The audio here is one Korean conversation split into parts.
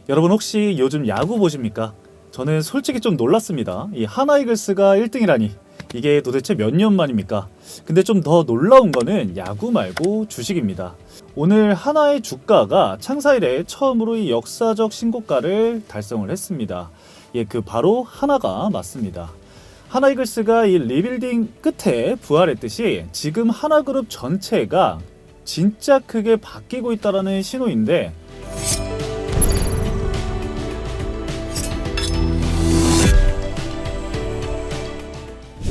여러분 혹시 요즘 야구 보십니까? 저는 솔직히 좀 놀랐습니다. 이 하나이글스가 1등이라니. 이게 도대체 몇 년 만입니까? 근데 좀 더 놀라운 거는 야구 말고 주식입니다. 오늘 하나의 주가가 창사 이래 처음으로 이 역사적 신고가를 달성을 했습니다. 예, 그 바로 하나가 맞습니다. 하나이글스가 이 리빌딩 끝에 부활했듯이 지금 하나그룹 전체가 진짜 크게 바뀌고 있다는 신호인데,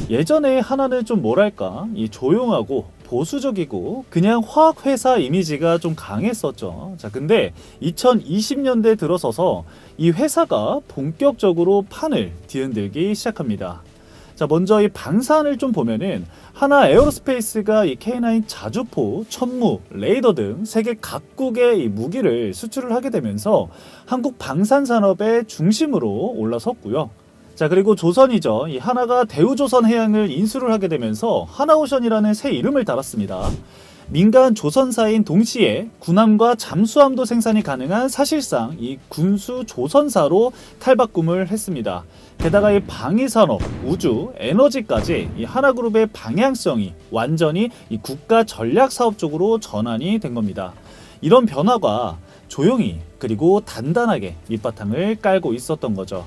예전에 하나는 좀 뭐랄까, 이 조용하고 보수적이고 그냥 화학회사 이미지가 좀 강했었죠. 자, 근데 2020년대 들어서서 이 회사가 본격적으로 판을 뒤흔들기 시작합니다. 자, 먼저 이 방산을 좀 보면은 하나 에어로스페이스가 이 K9 자주포, 천무, 레이더 등 세계 각국의 이 무기를 수출을 하게 되면서 한국 방산 산업의 중심으로 올라섰고요. 자, 그리고 조선이죠. 이 하나가 대우조선해양을 인수를 하게 되면서 하나오션이라는 새 이름을 달았습니다. 민간 조선사인 동시에 군함과 잠수함도 생산이 가능한 사실상 이 군수 조선사로 탈바꿈을 했습니다. 게다가 이 방위산업, 우주, 에너지까지 이 하나그룹의 방향성이 완전히 이 국가 전략 사업 쪽으로 전환이 된 겁니다. 이런 변화가 조용히 그리고 단단하게 밑바탕을 깔고 있었던 거죠.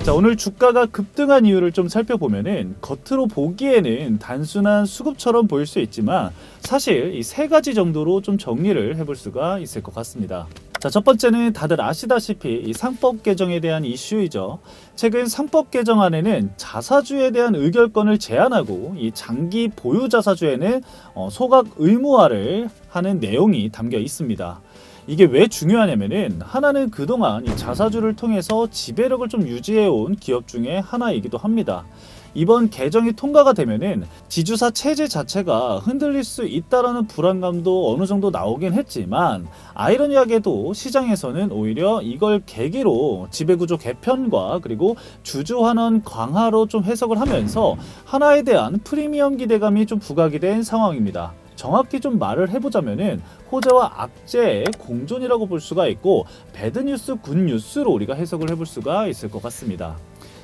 자, 오늘 주가가 급등한 이유를 좀 살펴보면은 겉으로 보기에는 단순한 수급처럼 보일 수 있지만 사실 이 세 가지 정도로 좀 정리를 해볼 수가 있을 것 같습니다. 자, 첫 번째는 다들 아시다시피 이 상법 개정에 대한 이슈이죠. 최근 상법 개정안에는 자사주에 대한 의결권을 제한하고 이 장기 보유 자사주에는 소각 의무화를 하는 내용이 담겨 있습니다. 이게 왜 중요하냐면은 하나는 그동안 이 자사주를 통해서 지배력을 좀 유지해온 기업 중에 하나이기도 합니다. 이번 개정이 통과가 되면은 지주사 체제 자체가 흔들릴 수 있다라는 불안감도 어느 정도 나오긴 했지만, 아이러니하게도 시장에서는 오히려 이걸 계기로 지배구조 개편과 그리고 주주환원 강화로 좀 해석을 하면서 하나에 대한 프리미엄 기대감이 좀 부각이 된 상황입니다. 정확히 좀 말을 해보자면은 호재와 악재의 공존이라고 볼 수가 있고, 배드뉴스, 굿뉴스로 우리가 해석을 해볼 수가 있을 것 같습니다.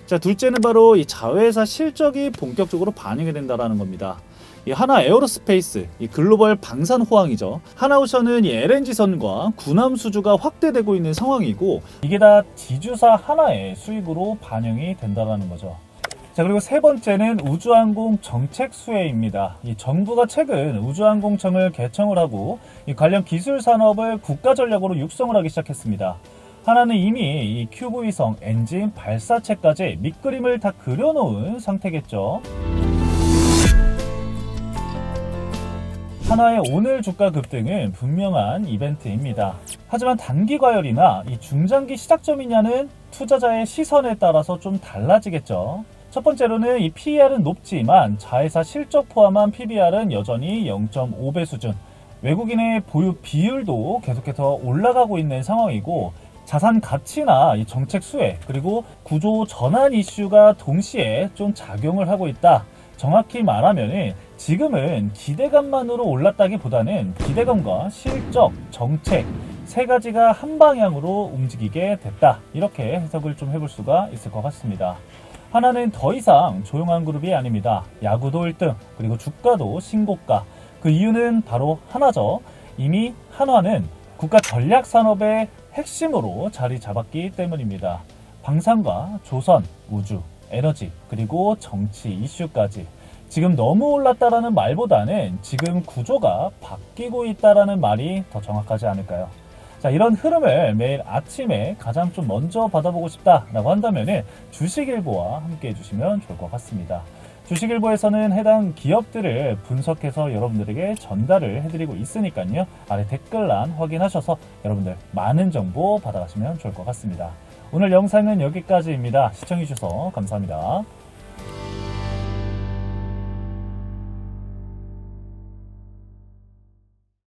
자, 둘째는 바로 이 자회사 실적이 본격적으로 반영이 된다는 겁니다. 이 하나 에어로스페이스, 이 글로벌 방산 호황이죠. 하나오션은 이 LNG선과 군함 수주가 확대되고 있는 상황이고, 이게 다 지주사 하나의 수익으로 반영이 된다는 거죠. 자, 그리고 세 번째는 우주항공 정책 수혜입니다. 이 정부가 최근 우주항공청을 개청을 하고 이 관련 기술 산업을 국가 전략으로 육성을 하기 시작했습니다. 하나는 이미 이 큐브위성 엔진 발사체까지 밑그림을 다 그려놓은 상태겠죠. 하나의 오늘 주가 급등은 분명한 이벤트입니다. 하지만 단기 과열이나 이 중장기 시작점이냐는 투자자의 시선에 따라서 좀 달라지겠죠. 첫 번째로는 이 PER은 높지만 자회사 실적 포함한 PBR은 여전히 0.5배 수준. 외국인의 보유 비율도 계속해서 올라가고 있는 상황이고, 자산 가치나 이 정책 수혜 그리고 구조 전환 이슈가 동시에 좀 작용을 하고 있다. 정확히 말하면 지금은 기대감만으로 올랐다기보다는 기대감과 실적, 정책 세 가지가 한 방향으로 움직이게 됐다. 이렇게 해석을 좀 해볼 수가 있을 것 같습니다. 하나는 더 이상 조용한 그룹이 아닙니다. 야구도 1등, 그리고 주가도 신고가. 그 이유는 바로 하나죠. 이미 한화는 국가 전략 산업의 핵심으로 자리 잡았기 때문입니다. 방산과 조선, 우주, 에너지, 그리고 정치 이슈까지. 지금 너무 올랐다라는 말보다는 지금 구조가 바뀌고 있다라는 말이 더 정확하지 않을까요? 자, 이런 흐름을 매일 아침에 가장 좀 먼저 받아보고 싶다라고 한다면 주식일보와 함께 해주시면 좋을 것 같습니다. 주식일보에서는 해당 기업들을 분석해서 여러분들에게 전달을 해드리고 있으니까요. 아래 댓글란 확인하셔서 여러분들 많은 정보 받아가시면 좋을 것 같습니다. 오늘 영상은 여기까지입니다. 시청해주셔서 감사합니다.